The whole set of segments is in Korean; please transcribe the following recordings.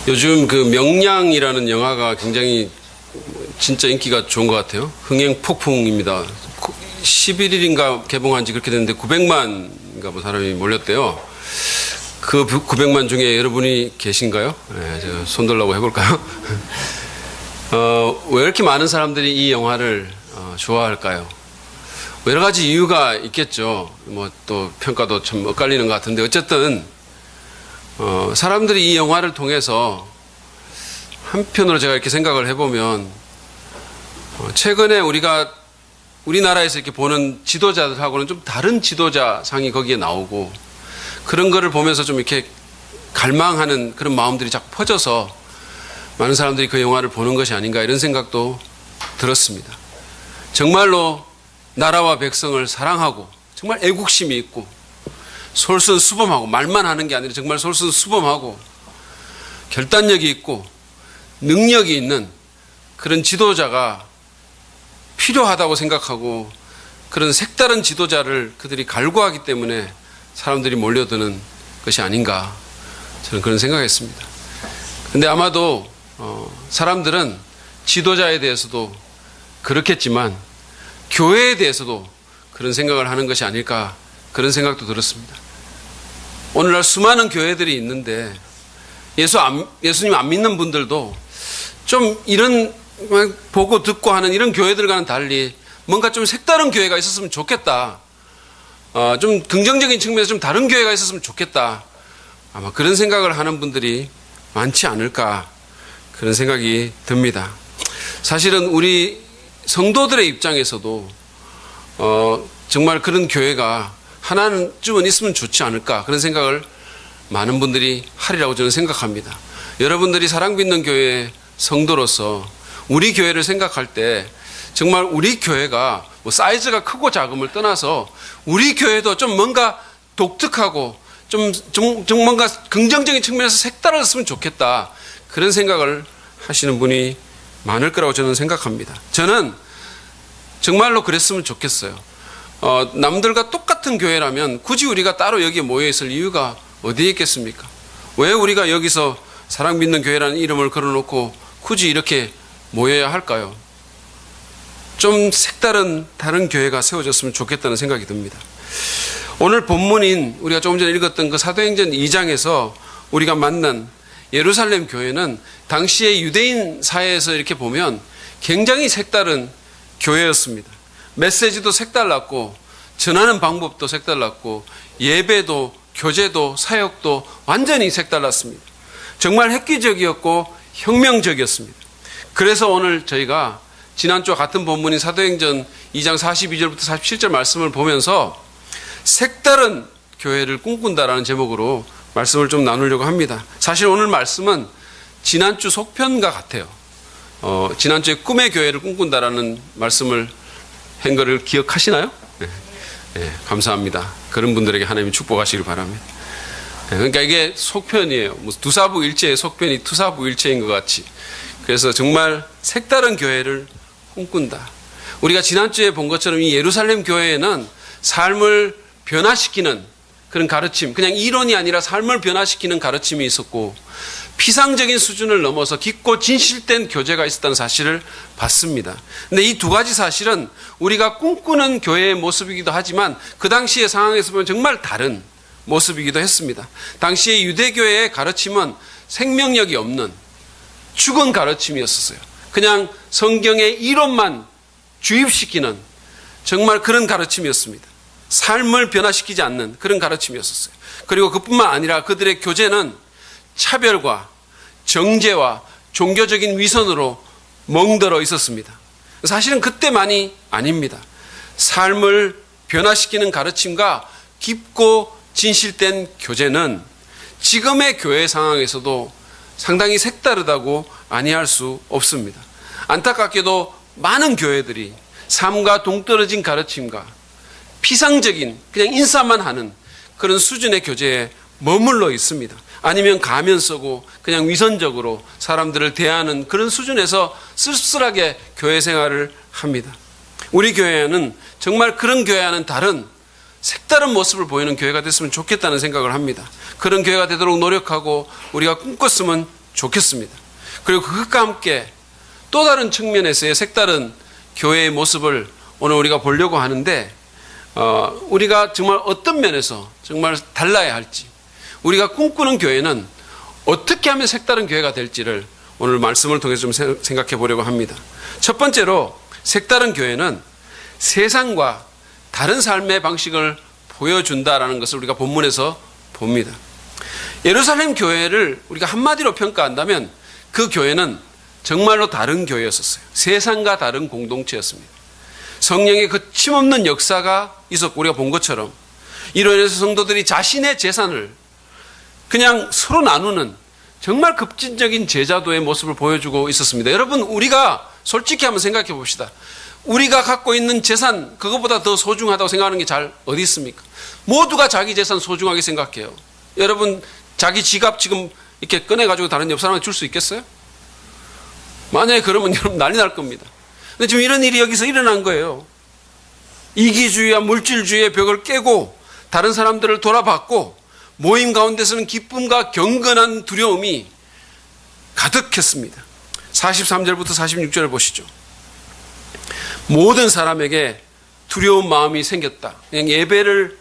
요즘 그 명량이라는 영화가 굉장히 진짜 인기가 좋은 것 같아요. 흥행 폭풍입니다. 11일인가 개봉한 지 그렇게 됐는데 900만인가 뭐 사람이 몰렸대요. 그 900만 중에 여러분이 계신가요? 네, 제가 손 들라고 해볼까요? 왜 이렇게 많은 사람들이 이 영화를 좋아할까요? 여러 가지 이유가 있겠죠. 뭐 또 평가도 참 엇갈리는 것 같은데 어쨌든 사람들이 이 영화를 통해서 한편으로 제가 이렇게 생각을 해보면 최근에 우리나라에서 이렇게 보는 지도자들하고는 좀 다른 지도자상이 거기에 나오고 그런 거를 보면서 좀 이렇게 갈망하는 그런 마음들이 자꾸 퍼져서 많은 사람들이 그 영화를 보는 것이 아닌가 이런 생각도 들었습니다. 정말로 나라와 백성을 사랑하고 정말 애국심이 있고 솔선수범하고 말만 하는 게 아니라 정말 솔선수범하고 결단력이 있고 능력이 있는 그런 지도자가 필요하다고 생각하고 그런 색다른 지도자를 그들이 갈구하기 때문에 사람들이 몰려드는 것이 아닌가 저는 그런 생각했습니다. 근데 아마도 사람들은 지도자에 대해서도 그렇겠지만 교회에 대해서도 그런 생각을 하는 것이 아닐까 그런 생각도 들었습니다. 오늘날 수많은 교회들이 있는데 예수님 안 믿는 분들도 좀 이런 보고 듣고 하는 이런 교회들과는 달리 뭔가 좀 색다른 교회가 있었으면 좋겠다. 좀 긍정적인 측면에서 좀 다른 교회가 있었으면 좋겠다. 아마 그런 생각을 하는 분들이 많지 않을까 그런 생각이 듭니다. 사실은 우리 성도들의 입장에서도 정말 그런 교회가 하나쯤은 있으면 좋지 않을까 그런 생각을 많은 분들이 하리라고 저는 생각합니다. 여러분들이 사랑받는 교회의 성도로서 우리 교회를 생각할 때 정말 우리 교회가 뭐 사이즈가 크고 작음을 떠나서 우리 교회도 좀 뭔가 독특하고 좀 뭔가 긍정적인 측면에서 색다르었으면 좋겠다 그런 생각을 하시는 분이 많을 거라고 저는 생각합니다. 저는 정말로 그랬으면 좋겠어요. 남들과 똑같은 교회라면 굳이 우리가 따로 여기에 모여 있을 이유가 어디에 있겠습니까? 왜 우리가 여기서 사랑 믿는 교회라는 이름을 걸어놓고 굳이 이렇게 모여야 할까요? 좀 색다른 다른 교회가 세워졌으면 좋겠다는 생각이 듭니다. 오늘 본문인 우리가 조금 전에 읽었던 그 사도행전 2장에서 우리가 만난 예루살렘 교회는 당시의 유대인 사회에서 이렇게 보면 굉장히 색다른 교회였습니다. 메시지도 색달랐고 전하는 방법도 색달랐고 예배도 교제도 사역도 완전히 색달랐습니다. 정말 획기적이었고 혁명적이었습니다. 그래서 오늘 저희가 지난주와 같은 본문인 사도행전 2장 42절부터 47절 말씀을 보면서 색다른 교회를 꿈꾼다라는 제목으로 말씀을 좀 나누려고 합니다. 사실 오늘 말씀은 지난주 속편과 같아요. 지난주에 꿈의 교회를 꿈꾼다라는 말씀을 한 거를 기억하시나요? 네, 감사합니다. 그런 분들에게 하나님이 축복하시길 바랍니다. 그러니까 이게 속편이에요. 두사부일체의 속편이 투사부일체인 것 같이. 그래서 정말 색다른 교회를 꿈꾼다. 우리가 지난주에 본 것처럼 이 예루살렘 교회에는 삶을 변화시키는 그런 가르침, 그냥 이론이 아니라 삶을 변화시키는 가르침이 있었고 피상적인 수준을 넘어서 깊고 진실된 교제가 있었다는 사실을 봤습니다. 근데 이 두 가지 사실은 우리가 꿈꾸는 교회의 모습이기도 하지만 그 당시의 상황에서 보면 정말 다른 모습이기도 했습니다. 당시의 유대교회의 가르침은 생명력이 없는 죽은 가르침이었어요. 그냥 성경의 이론만 주입시키는 정말 그런 가르침이었습니다. 삶을 변화시키지 않는 그런 가르침이었어요. 그리고 그뿐만 아니라 그들의 교제는 차별과 정죄와 종교적인 위선으로 멍들어 있었습니다. 사실은 그때만이 아닙니다. 삶을 변화시키는 가르침과 깊고 진실된 교제는 지금의 교회 상황에서도 상당히 색다르다고 아니할 수 없습니다. 안타깝게도 많은 교회들이 삶과 동떨어진 가르침과 피상적인 그냥 인사만 하는 그런 수준의 교제에 머물러 있습니다. 아니면 가면 쓰고 그냥 위선적으로 사람들을 대하는 그런 수준에서 쓸쓸하게 교회 생활을 합니다. 우리 교회는 정말 그런 교회와는 다른 색다른 모습을 보이는 교회가 됐으면 좋겠다는 생각을 합니다. 그런 교회가 되도록 노력하고 우리가 꿈꿨으면 좋겠습니다. 그리고 그것과 함께 또 다른 측면에서의 색다른 교회의 모습을 오늘 우리가 보려고 하는데, 우리가 정말 어떤 면에서 정말 달라야 할지, 우리가 꿈꾸는 교회는 어떻게 하면 색다른 교회가 될지를 오늘 말씀을 통해서 좀 생각해 보려고 합니다. 첫 번째로 색다른 교회는 세상과 다른 삶의 방식을 보여준다라는 것을 우리가 본문에서 봅니다. 예루살렘 교회를 우리가 한마디로 평가한다면 그 교회는 정말로 다른 교회였었어요. 세상과 다른 공동체였습니다. 성령의 거침없는 역사가 있었고, 우리가 본 것처럼 이로 인해서 성도들이 자신의 재산을 그냥 서로 나누는 정말 급진적인 제자도의 모습을 보여주고 있었습니다. 여러분, 우리가 솔직히 한번 생각해 봅시다. 우리가 갖고 있는 재산, 그것보다 더 소중하다고 생각하는 게 잘 어디 있습니까? 모두가 자기 재산 소중하게 생각해요. 여러분, 자기 지갑 지금 이렇게 꺼내가지고 다른 옆 사람한테 줄 수 있겠어요? 만약에 그러면 여러분 난리 날 겁니다. 근데 지금 이런 일이 여기서 일어난 거예요. 이기주의와 물질주의의 벽을 깨고 다른 사람들을 돌아봤고, 모임 가운데서는 기쁨과 경건한 두려움이 가득했습니다. 43절부터 46절을 보시죠. 모든 사람에게 두려운 마음이 생겼다. 그냥 예배를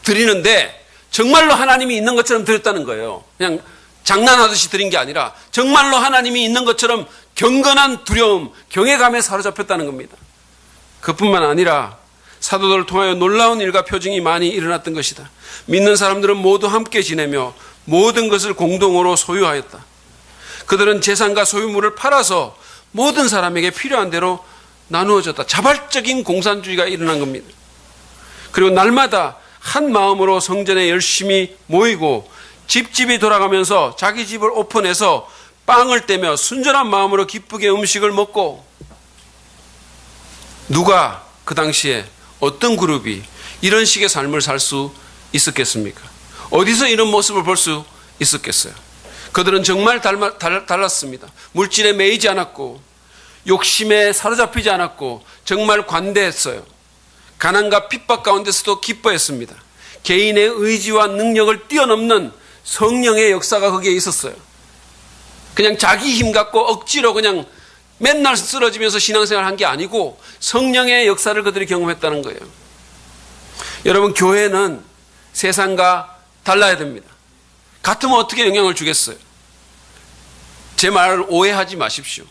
드리는데 정말로 하나님이 있는 것처럼 드렸다는 거예요. 그냥 장난하듯이 드린 게 아니라 정말로 하나님이 있는 것처럼 경건한 두려움, 경외감에 사로잡혔다는 겁니다. 그뿐만 아니라 사도들을 통하여 놀라운 일과 표징이 많이 일어났던 것이다. 믿는 사람들은 모두 함께 지내며 모든 것을 공동으로 소유하였다. 그들은 재산과 소유물을 팔아서 모든 사람에게 필요한 대로 나누어졌다. 자발적인 공산주의가 일어난 겁니다. 그리고 날마다 한 마음으로 성전에 열심히 모이고 집집이 돌아가면서 자기 집을 오픈해서 빵을 떼며 순전한 마음으로 기쁘게 음식을 먹고, 누가 그 당시에 어떤 그룹이 이런 식의 삶을 살 수 있었겠습니까? 어디서 이런 모습을 볼 수 있었겠어요? 그들은 정말 달랐습니다. 물질에 매이지 않았고 욕심에 사로잡히지 않았고 정말 관대했어요. 가난과 핍박 가운데서도 기뻐했습니다. 개인의 의지와 능력을 뛰어넘는 성령의 역사가 거기에 있었어요. 그냥 자기 힘 갖고 억지로 그냥 맨날 쓰러지면서 신앙생활 한 게 아니고 성령의 역사를 그들이 경험했다는 거예요. 여러분, 교회는 세상과 달라야 됩니다. 같으면 어떻게 영향을 주겠어요? 제 말을 오해하지 마십시오.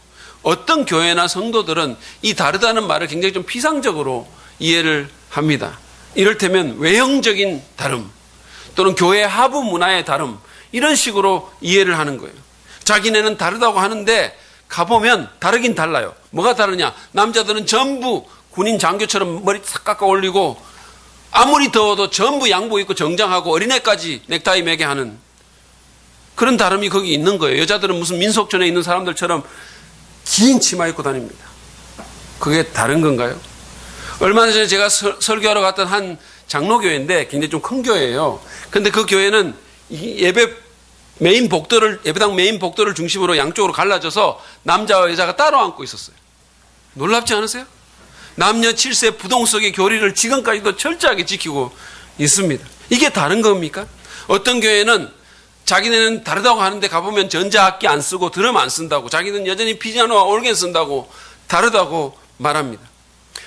어떤 교회나 성도들은 이 다르다는 말을 굉장히 좀 피상적으로 이해를 합니다. 이를테면 외형적인 다름 또는 교회 하부 문화의 다름, 이런 식으로 이해를 하는 거예요. 자기네는 다르다고 하는데 가보면 다르긴 달라요. 뭐가 다르냐? 남자들은 전부 군인 장교처럼 머리 싹 깎아 올리고 아무리 더워도 전부 양복 입고 정장하고 어린애까지 넥타이 매게 하는 그런 다름이 거기 있는 거예요. 여자들은 무슨 민속촌에 있는 사람들처럼 긴 치마 입고 다닙니다. 그게 다른 건가요? 얼마 전에 제가 설교하러 갔던 한 장로교회인데 굉장히 좀 큰 교회예요. 근데 그 교회는 예배당 메인 복도를 중심으로 양쪽으로 갈라져서 남자와 여자가 따로 앉고 있었어요. 놀랍지 않으세요? 남녀 7세 부동석의 교리를 지금까지도 철저하게 지키고 있습니다. 이게 다른 겁니까? 어떤 교회는 자기네는 다르다고 하는데 가보면 전자악기 안 쓰고 드럼 안 쓴다고, 자기는 여전히 피아노와 오르겐 쓴다고 다르다고 말합니다.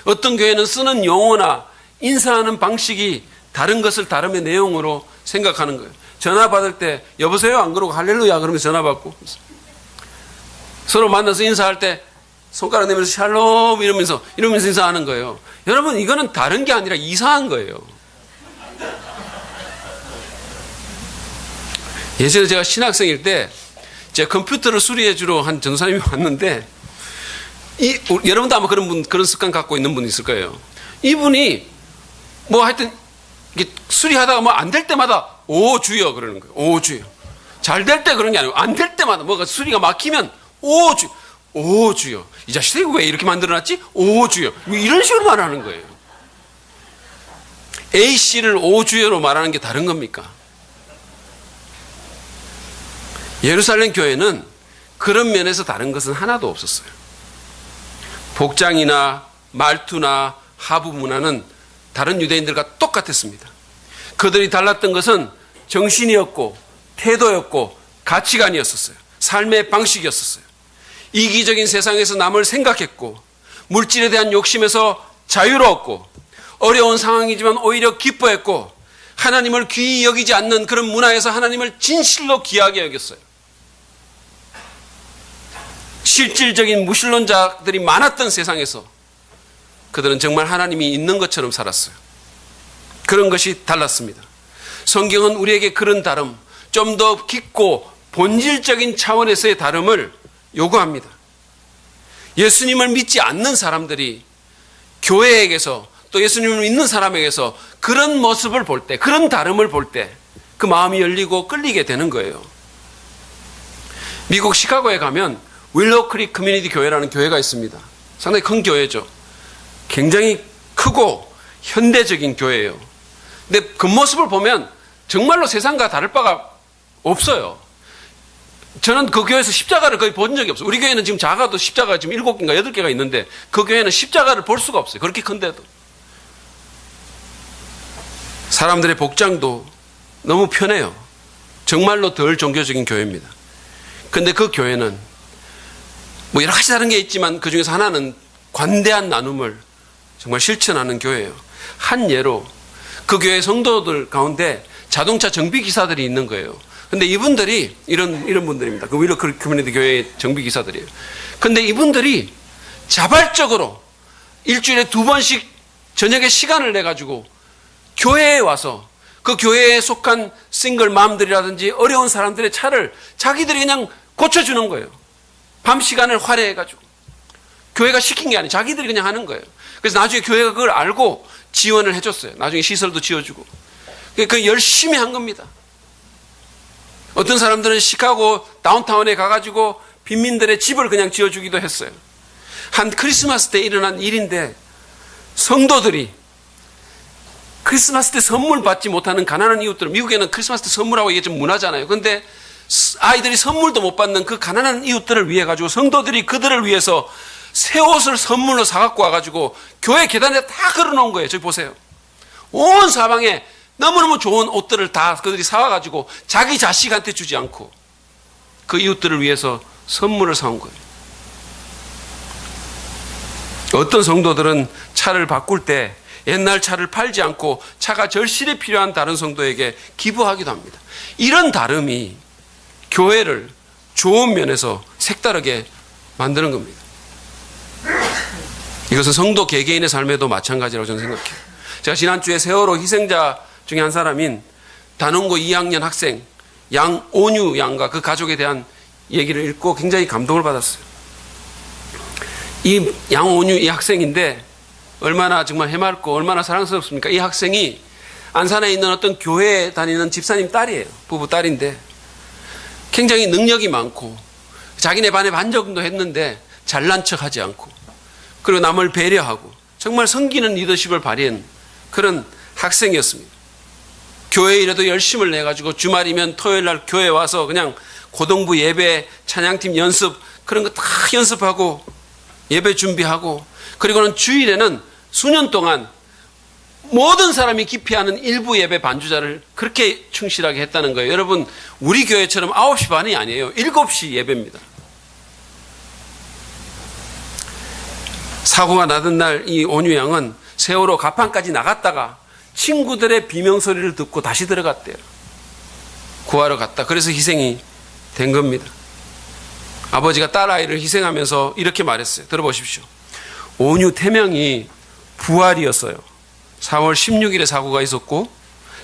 어떤 교회는 쓰는 용어나 인사하는 방식이 다른 것을 다름의 내용으로 생각하는 거예요. 전화 받을 때 여보세요 안 그러고 할렐루야 그러면서 전화 받고, 서로 만나서 인사할 때 손가락 내면서 샬롬 이러면서 인사하는 거예요. 여러분, 이거는 다른 게 아니라 이상한 거예요. 예전에 제가 신학생일 때 제 컴퓨터를 수리해 주러 한 전도사님이 왔는데, 여러분도 아마 그런 습관 갖고 있는 분 있을 거예요. 이분이 뭐 하여튼 수리하다가 뭐 안 될 때마다 오 주여 그러는 거예요. 오 주여. 잘 될 때 그런 게 아니고 안 될 때마다 뭐가 수리가 막히면 오 주여. 이 자식이 왜 이렇게 만들어놨지? 오 주여. 이런 식으로 말하는 거예요. A씨를 오 주여로 말하는 게 다른 겁니까? 예루살렘 교회는 그런 면에서 다른 것은 하나도 없었어요. 복장이나 말투나 하부 문화는 다른 유대인들과 똑같았습니다. 그들이 달랐던 것은 정신이었고 태도였고 가치관이었었어요. 삶의 방식이었었어요. 이기적인 세상에서 남을 생각했고 물질에 대한 욕심에서 자유로웠고 어려운 상황이지만 오히려 기뻐했고 하나님을 귀히 여기지 않는 그런 문화에서 하나님을 진실로 귀하게 여겼어요. 실질적인 무신론자들이 많았던 세상에서 그들은 정말 하나님이 있는 것처럼 살았어요. 그런 것이 달랐습니다. 성경은 우리에게 그런 다름, 좀 더 깊고 본질적인 차원에서의 다름을 요구합니다. 예수님을 믿지 않는 사람들이 교회에게서 또 예수님을 믿는 사람에게서 그런 모습을 볼 때, 그런 다름을 볼 때 그 마음이 열리고 끌리게 되는 거예요. 미국 시카고에 가면 윌로우 크릭 커뮤니티 교회라는 교회가 있습니다. 상당히 큰 교회죠. 굉장히 크고 현대적인 교회예요. 근데 겉모습을 보면 정말로 세상과 다를 바가 없어요. 저는 그 교회에서 십자가를 거의 본 적이 없어요. 우리 교회는 지금 작아도 십자가가 지금 7개인가 8개가 있는데 그 교회는 십자가를 볼 수가 없어요. 그렇게 큰데도. 사람들의 복장도 너무 편해요. 정말로 덜 종교적인 교회입니다. 근데 그 교회는 뭐 여러 가지 다른 게 있지만 그 중에서 하나는 관대한 나눔을 정말 실천하는 교회예요. 한 예로 그 교회 성도들 가운데 자동차 정비 기사들이 있는 거예요. 근데 이분들이 이런 분들입니다. 그 윌로우 크릭 커뮤니티 교회의 정비 기사들이에요. 근데 이분들이 자발적으로 일주일에 2번씩 저녁에 시간을 내 가지고 교회에 와서 그 교회에 속한 싱글 맘들이라든지 어려운 사람들의 차를 자기들이 그냥 고쳐주는 거예요. 밤 시간을 활용해 가지고. 교회가 시킨 게 아니에요. 자기들이 그냥 하는 거예요. 그래서 나중에 교회가 그걸 알고 지원을 해줬어요. 나중에 시설도 지어주고. 그 열심히 한 겁니다. 어떤 사람들은 시카고 다운타운에 가가지고 빈민들의 집을 그냥 지어주기도 했어요. 한 크리스마스 때 일어난 일인데 성도들이 크리스마스 때 선물 받지 못하는 가난한 이웃들, 미국에는 크리스마스 때 선물하고 이게 좀 문화잖아요. 그런데 아이들이 선물도 못 받는 그 가난한 이웃들을 위해 가지고 성도들이 그들을 위해서 새 옷을 선물로 사갖고 와가지고 교회 계단에 다 걸어놓은 거예요. 저기 보세요. 온 사방에 너무너무 좋은 옷들을 다 그들이 사와가지고 자기 자식한테 주지 않고 그 이웃들을 위해서 선물을 사온 거예요. 어떤 성도들은 차를 바꿀 때 옛날 차를 팔지 않고 차가 절실히 필요한 다른 성도에게 기부하기도 합니다. 이런 다름이 교회를 좋은 면에서 색다르게 만드는 겁니다. 이것은 성도 개개인의 삶에도 마찬가지라고 저는 생각해요. 제가 지난주에 세월호 희생자 중에 한 사람인 단원고 2학년 학생 양온유 양과 그 가족에 대한 얘기를 읽고 굉장히 감동을 받았어요. 이 양온유 이 학생인데 얼마나 정말 해맑고 얼마나 사랑스럽습니까? 이 학생이 안산에 있는 어떤 교회에 다니는 집사님 딸이에요. 부부 딸인데 굉장히 능력이 많고 자기네 반에 반정도 했는데 잘난 척하지 않고 그리고 남을 배려하고 정말 섬기는 리더십을 발휘한 그런 학생이었습니다. 교회 일에도 열심을 내가지고 주말이면 토요일날 교회 와서 그냥 고등부 예배, 찬양팀 연습 그런 거 다 연습하고 예배 준비하고 그리고는 주일에는 수년 동안 모든 사람이 기피하는 일부 예배 반주자를 그렇게 충실하게 했다는 거예요. 여러분 우리 교회처럼 9시 반이 아니에요. 7시 예배입니다. 사고가 나던 날 이 온유 양은 세월호 가판까지 나갔다가 친구들의 비명소리를 듣고 다시 들어갔대요. 구하러 갔다. 그래서 희생이 된 겁니다. 아버지가 딸아이를 희생하면서 이렇게 말했어요. 들어보십시오. 온유 태명이 부활이었어요. 4월 16일에 사고가 있었고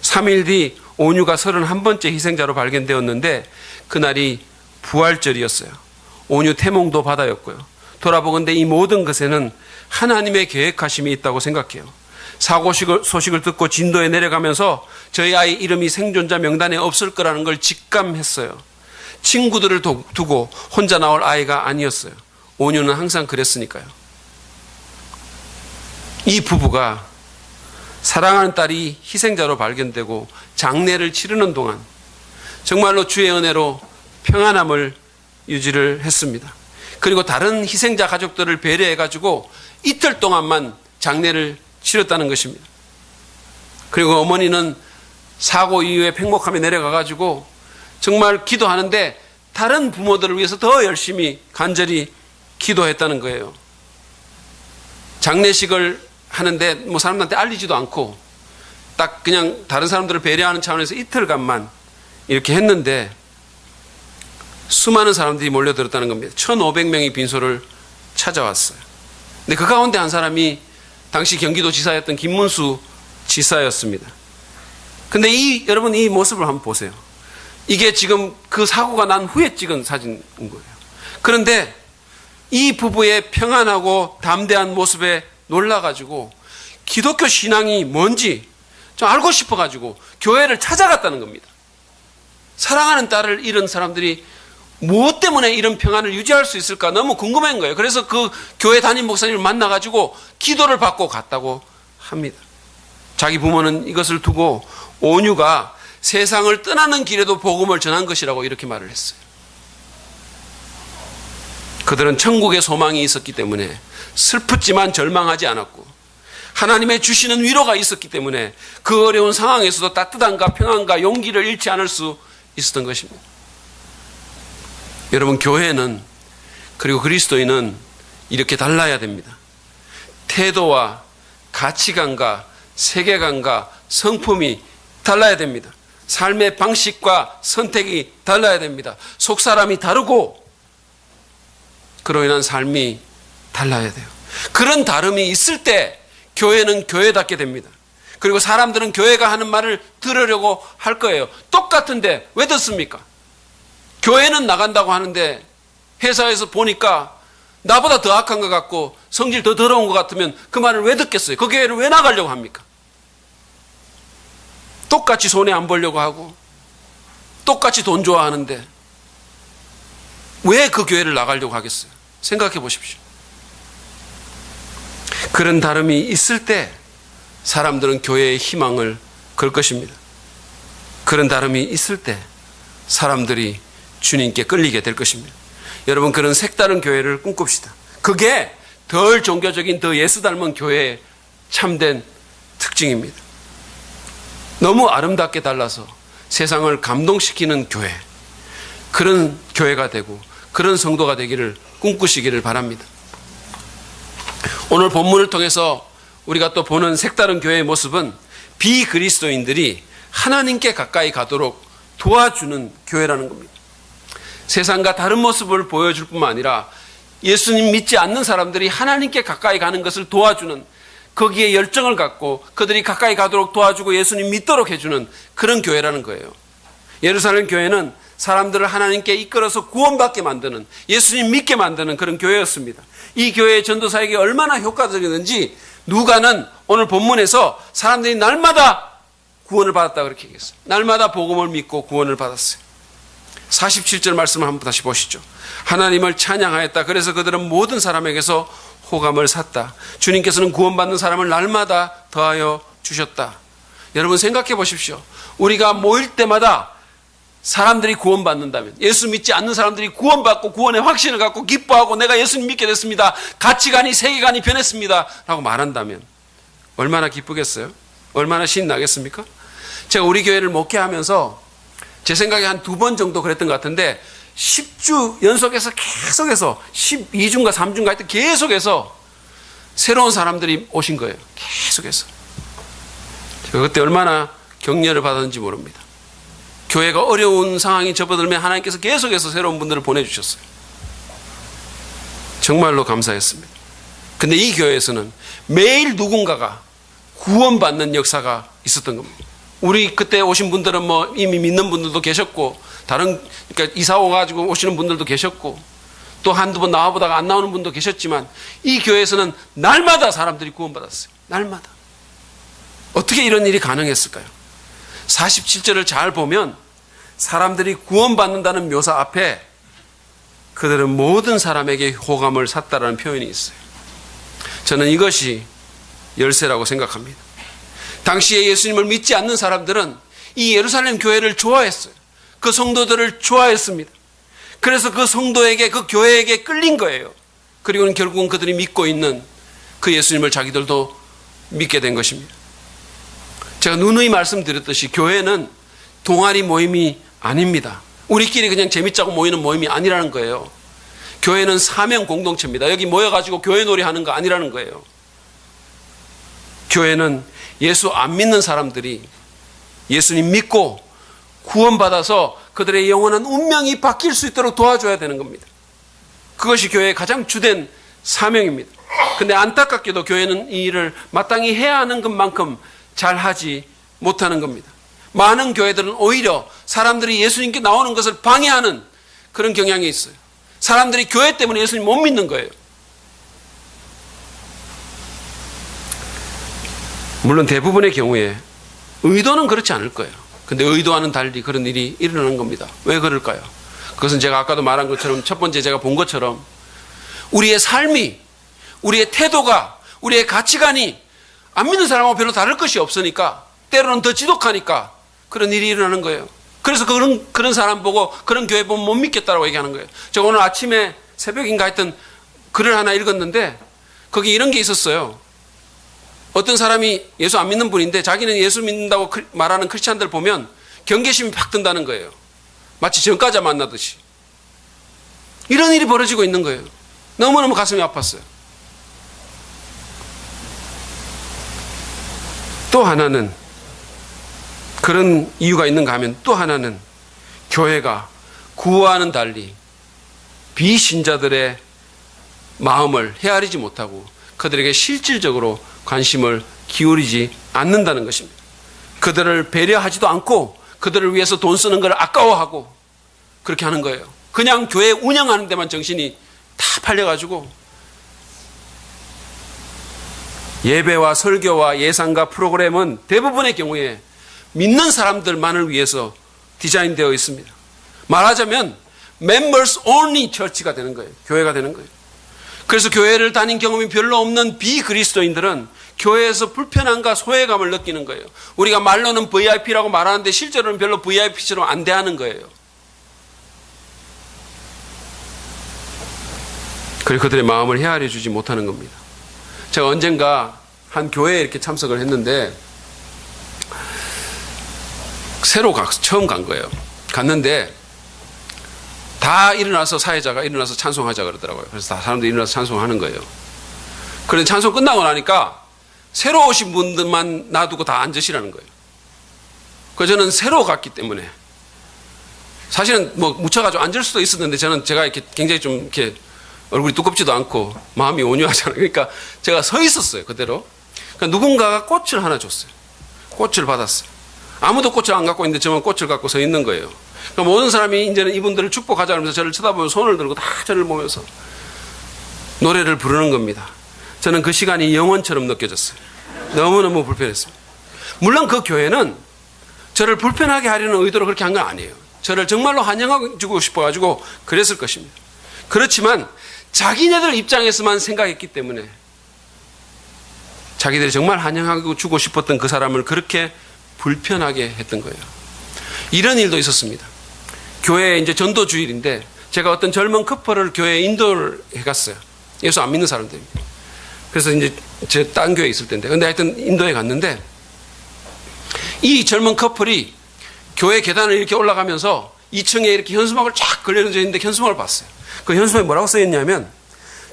3일 뒤 온유가 31번째 희생자로 발견되었는데 그날이 부활절이었어요. 온유 태몽도 바다였고요. 돌아보건대 이 모든 것에는 하나님의 계획하심이 있다고 생각해요. 사고 소식을 듣고 진도에 내려가면서 저희 아이 이름이 생존자 명단에 없을 거라는 걸 직감했어요. 친구들을 두고 혼자 나올 아이가 아니었어요. 온유는 항상 그랬으니까요. 이 부부가 사랑하는 딸이 희생자로 발견되고 장례를 치르는 동안 정말로 주의 은혜로 평안함을 유지를 했습니다. 그리고 다른 희생자 가족들을 배려해가지고 이틀 동안만 장례를 치렀다는 것입니다. 그리고 어머니는 사고 이후에 팽목함에 내려가가지고 정말 기도하는데 다른 부모들을 위해서 더 열심히 간절히 기도했다는 거예요. 장례식을 하는데 뭐 사람들한테 알리지도 않고 딱 그냥 다른 사람들을 배려하는 차원에서 이틀간만 이렇게 했는데 수많은 사람들이 몰려들었다는 겁니다. 1,500명이 빈소를 찾아왔어요. 근데 그 가운데 한 사람이 당시 경기도지사였던 김문수 지사였습니다. 근데 여러분 이 모습을 한번 보세요. 이게 지금 그 사고가 난 후에 찍은 사진인 거예요. 그런데 이 부부의 평안하고 담대한 모습에 놀라가지고 기독교 신앙이 뭔지 좀 알고 싶어가지고 교회를 찾아갔다는 겁니다. 사랑하는 딸을 잃은 사람들이 무엇 때문에 이런 평안을 유지할 수 있을까 너무 궁금한 거예요. 그래서 그 교회 담임 목사님을 만나가지고 기도를 받고 갔다고 합니다. 자기 부모는 이것을 두고 온유가 세상을 떠나는 길에도 복음을 전한 것이라고 이렇게 말을 했어요. 그들은 천국의 소망이 있었기 때문에 슬프지만 절망하지 않았고 하나님의 주시는 위로가 있었기 때문에 그 어려운 상황에서도 따뜻함과 평안과 용기를 잃지 않을 수 있었던 것입니다. 여러분, 교회는 그리고 그리스도인은 이렇게 달라야 됩니다. 태도와 가치관과 세계관과 성품이 달라야 됩니다. 삶의 방식과 선택이 달라야 됩니다. 속사람이 다르고 그로 인한 삶이 달라야 돼요. 그런 다름이 있을 때 교회는 교회답게 됩니다. 그리고 사람들은 교회가 하는 말을 들으려고 할 거예요. 똑같은데 왜 듣습니까? 교회는 나간다고 하는데 회사에서 보니까 나보다 더 악한 것 같고 성질 더 더러운 것 같으면 그 말을 왜 듣겠어요? 그 교회를 왜 나가려고 합니까? 똑같이 손해 안 보려고 하고 똑같이 돈 좋아하는데 왜 그 교회를 나가려고 하겠어요? 생각해 보십시오. 그런 다름이 있을 때 사람들은 교회의 희망을 걸 것입니다. 그런 다름이 있을 때 사람들이 주님께 끌리게 될 것입니다. 여러분, 그런 색다른 교회를 꿈꿉시다. 그게 덜 종교적인, 더 예수 닮은 교회의 참된 특징입니다. 너무 아름답게 달라서 세상을 감동시키는 교회, 그런 교회가 되고 그런 성도가 되기를 꿈꾸시기를 바랍니다. 오늘 본문을 통해서 우리가 또 보는 색다른 교회의 모습은 비그리스도인들이 하나님께 가까이 가도록 도와주는 교회라는 겁니다. 세상과 다른 모습을 보여줄 뿐만 아니라 예수님 믿지 않는 사람들이 하나님께 가까이 가는 것을 도와주는, 거기에 열정을 갖고 그들이 가까이 가도록 도와주고 예수님 믿도록 해주는 그런 교회라는 거예요. 예루살렘 교회는 사람들을 하나님께 이끌어서 구원받게 만드는, 예수님 믿게 만드는 그런 교회였습니다. 이 교회의 전도사에게 얼마나 효과적이었는지 누가는 오늘 본문에서 사람들이 날마다 구원을 받았다 그렇게 얘기했어요. 날마다 복음을 믿고 구원을 받았어요. 47절 말씀을 한번 다시 보시죠. 하나님을 찬양하였다. 그래서 그들은 모든 사람에게서 호감을 샀다. 주님께서는 구원받는 사람을 날마다 더하여 주셨다. 여러분 생각해 보십시오. 우리가 모일 때마다 사람들이 구원받는다면, 예수 믿지 않는 사람들이 구원받고 구원의 확신을 갖고 기뻐하고 내가 예수님 믿게 됐습니다, 가치관이 세계관이 변했습니다 라고 말한다면 얼마나 기쁘겠어요? 얼마나 신나겠습니까? 제가 우리 교회를 목회하면서 제 생각에 한 2번 정도 그랬던 것 같은데 10주 연속해서 계속해서 12주인가 3주인가 하여튼 계속해서 새로운 사람들이 오신 거예요. 계속해서. 제가 그때 얼마나 격려를 받았는지 모릅니다. 교회가 어려운 상황이 접어들면 하나님께서 계속해서 새로운 분들을 보내주셨어요. 정말로 감사했습니다. 근데 이 교회에서는 매일 누군가가 구원받는 역사가 있었던 겁니다. 우리 그때 오신 분들은 뭐 이미 믿는 분들도 계셨고, 다른, 그러니까 이사 오가지고 오시는 분들도 계셨고, 또 한두 번 나와보다가 안 나오는 분도 계셨지만, 이 교회에서는 날마다 사람들이 구원받았어요. 날마다. 어떻게 이런 일이 가능했을까요? 47절을 잘 보면 사람들이 구원받는다는 묘사 앞에 그들은 모든 사람에게 호감을 샀다라는 표현이 있어요. 저는 이것이 열쇠라고 생각합니다. 당시에 예수님을 믿지 않는 사람들은 이 예루살렘 교회를 좋아했어요. 그 성도들을 좋아했습니다. 그래서 그 성도에게, 그 교회에게 끌린 거예요. 그리고는 결국은 그들이 믿고 있는 그 예수님을 자기들도 믿게 된 것입니다. 제가 누누이 말씀드렸듯이 교회는 동아리 모임이 아닙니다. 우리끼리 그냥 재밌자고 모이는 모임이 아니라는 거예요. 교회는 사명 공동체입니다. 여기 모여가지고 교회 놀이 하는 거 아니라는 거예요. 교회는 예수 안 믿는 사람들이 예수님 믿고 구원받아서 그들의 영원한 운명이 바뀔 수 있도록 도와줘야 되는 겁니다. 그것이 교회의 가장 주된 사명입니다. 근데 안타깝게도 교회는 이 일을 마땅히 해야 하는 것만큼 잘 하지 못하는 겁니다. 많은 교회들은 오히려 사람들이 예수님께 나오는 것을 방해하는 그런 경향이 있어요. 사람들이 교회 때문에 예수님 못 믿는 거예요. 물론 대부분의 경우에 의도는 그렇지 않을 거예요. 근데 의도와는 달리 그런 일이 일어나는 겁니다. 왜 그럴까요? 그것은 제가 아까도 말한 것처럼 첫 번째 제가 본 것처럼 우리의 삶이, 우리의 태도가, 우리의 가치관이 안 믿는 사람하고 별로 다를 것이 없으니까 때로는 더 지독하니까 그런 일이 일어나는 거예요. 그래서 그런 사람 보고 그런 교회 보면 못 믿겠다라고 얘기하는 거예요. 제가 오늘 아침에 새벽인가 하여튼 글을 하나 읽었는데 거기 이런 게 있었어요. 어떤 사람이 예수 안 믿는 분인데 자기는 예수 믿는다고 말하는 크리스찬들 보면 경계심이 팍 든다는 거예요. 마치 전과자 만나듯이. 이런 일이 벌어지고 있는 거예요. 너무너무 가슴이 아팠어요. 또 하나는 그런 이유가 있는가 하면 또 하나는 교회가 구호와는 달리 비신자들의 마음을 헤아리지 못하고 그들에게 실질적으로 관심을 기울이지 않는다는 것입니다. 그들을 배려하지도 않고 그들을 위해서 돈 쓰는 걸 아까워하고 그렇게 하는 거예요. 그냥 교회 운영하는 데만 정신이 다 팔려가지고 예배와 설교와 예상과 프로그램은 대부분의 경우에 믿는 사람들만을 위해서 디자인되어 있습니다. 말하자면 members only church가 되는 거예요. 교회가 되는 거예요. 그래서 교회를 다닌 경험이 별로 없는 비그리스도인들은 교회에서 불편함과 소외감을 느끼는 거예요. 우리가 말로는 VIP라고 말하는데 실제로는 별로 VIP처럼 안 대하는 거예요. 그리고 그들의 마음을 헤아려 주지 못하는 겁니다. 제가 언젠가 한 교회에 이렇게 참석을 했는데 처음 간 거예요. 갔는데 다 일어나서 사회자가 일어나서 찬송하자 그러더라고요. 그래서 다 사람들이 일어나서 찬송하는 거예요. 그런데 찬송 끝나고 나니까 새로 오신 분들만 놔두고 다 앉으시라는 거예요. 그래서 저는 새로 갔기 때문에 사실은 뭐 묻혀가지고 앉을 수도 있었는데 제가 이렇게 굉장히 좀 이렇게 얼굴이 두껍지도 않고 마음이 온유하잖아요. 그러니까 제가 서 있었어요. 그대로. 그러니까 누군가가 꽃을 하나 줬어요. 꽃을 받았어요. 아무도 꽃을 안 갖고 있는데 저만 꽃을 갖고 서 있는 거예요. 그러니까 모든 사람이 이제는 이분들을 축복하자 하면서 저를 쳐다보면 손을 들고 다 저를 보면서 노래를 부르는 겁니다. 저는 그 시간이 영원처럼 느껴졌어요. 너무너무 불편했습니다. 물론 그 교회는 저를 불편하게 하려는 의도로 그렇게 한 건 아니에요. 저를 정말로 환영해주고 싶어가지고 그랬을 것입니다. 그렇지만 자기네들 입장에서만 생각했기 때문에 자기들이 정말 환영하고 주고 싶었던 그 사람을 그렇게 불편하게 했던 거예요. 이런 일도 있었습니다. 교회에 이제 전도 주일인데 제가 어떤 젊은 커플을 교회에 인도를 해갔어요. 예수 안 믿는 사람들입니다. 그래서 이제 제 딴 교회에 있을 때인데 근데 하여튼 인도에 갔는데 이 젊은 커플이 교회 계단을 이렇게 올라가면서 2층에 이렇게 현수막을 쫙 걸려져 있는데 현수막을 봤어요. 그 현수막에 뭐라고 써 있냐면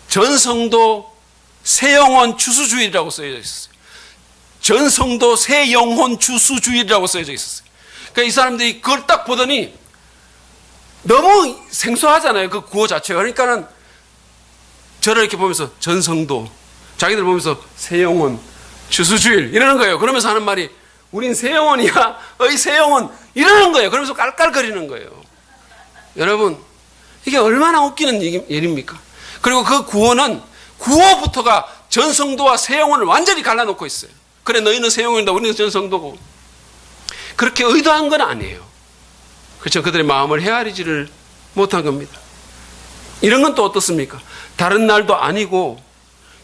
전성도 새영혼 추수주일이라고 써져 있었어요. 전성도 새영혼 추수주일이라고 써져 있었어요. 그러니까 이 사람들이 그걸 딱 보더니 너무 생소하잖아요. 그 구호 자체가. 그러니까는 저를 이렇게 보면서 전성도, 자기들 보면서 새영혼 추수주일 이러는 거예요. 그러면서 하는 말이 우린 새영혼이야. 어이 새영혼 이러는 거예요. 그러면서 깔깔거리는 거예요. 여러분 이게 얼마나 웃기는 일입니까? 그리고 그 구호부터가 전성도와 새영혼을 완전히 갈라놓고 있어요. 그래 너희는 새영혼이다 우리는 전성도고. 그렇게 의도한 건 아니에요. 그렇죠. 그들의 마음을 헤아리지를 못한 겁니다. 이런 건 또 어떻습니까? 다른 날도 아니고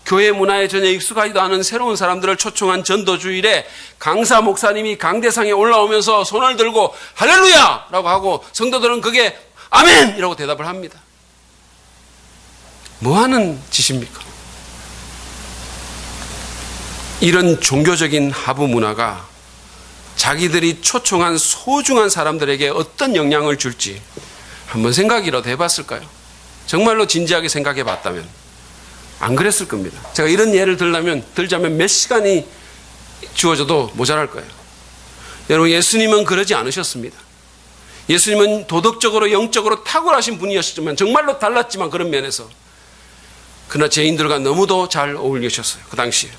교회 문화에 전혀 익숙하지도 않은 새로운 사람들을 초청한 전도주일에 강사 목사님이 강대상에 올라오면서 손을 들고 할렐루야! 라고 하고 성도들은 그게 아멘! 이라고 대답을 합니다. 뭐 하는 짓입니까? 이런 종교적인 하부 문화가 자기들이 초청한 소중한 사람들에게 어떤 영향을 줄지 한번 생각이라도 해봤을까요? 정말로 진지하게 생각해 봤다면 안 그랬을 겁니다. 제가 이런 예를 들자면 몇 시간이 주어져도 모자랄 거예요. 여러분, 예수님은 그러지 않으셨습니다. 예수님은 도덕적으로 영적으로 탁월하신 분이었지만 정말로 달랐지만 그런 면에서 그러나 죄인들과 너무도 잘 어울리셨어요. 그 당시에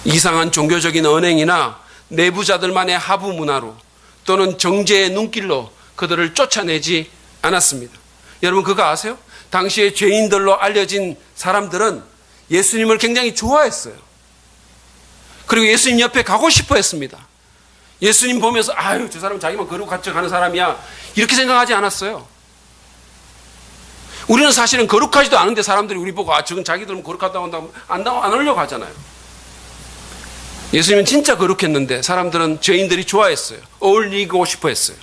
이상한 종교적인 언행이나 내부자들만의 하부 문화로 또는 정죄의 눈길로 그들을 쫓아내지 않았습니다. 여러분, 그거 아세요? 당시에 죄인들로 알려진 사람들은 예수님을 굉장히 좋아했어요. 그리고 예수님 옆에 가고 싶어 했습니다. 예수님 보면서 아유, 저 사람 자기만 거룩 같이 가는 사람이야, 이렇게 생각하지 않았어요. 우리는 사실은 거룩하지도 않은데 사람들이 우리 보고 저건 자기들은 거룩하다고 한다고 안 하려고 하잖아요. 예수님은 진짜 거룩했는데 사람들은 죄인들이 좋아했어요. 어울리고 싶어 했어요.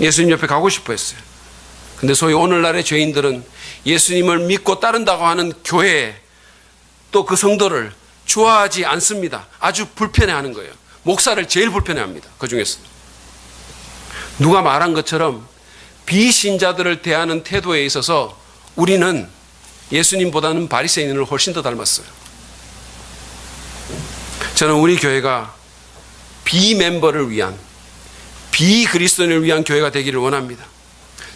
예수님 옆에 가고 싶어 했어요. 근데 소위 오늘날의 죄인들은 예수님을 믿고 따른다고 하는 교회 또 그 성도를 좋아하지 않습니다. 아주 불편해하는 거예요. 목사를 제일 불편해합니다. 그 중에서 누가 말한 것처럼 비신자들을 대하는 태도에 있어서 우리는 예수님보다는 바리새인을 훨씬 더 닮았어요. 저는 우리 교회가 비멤버를 위한, 비그리스도인을 위한 교회가 되기를 원합니다.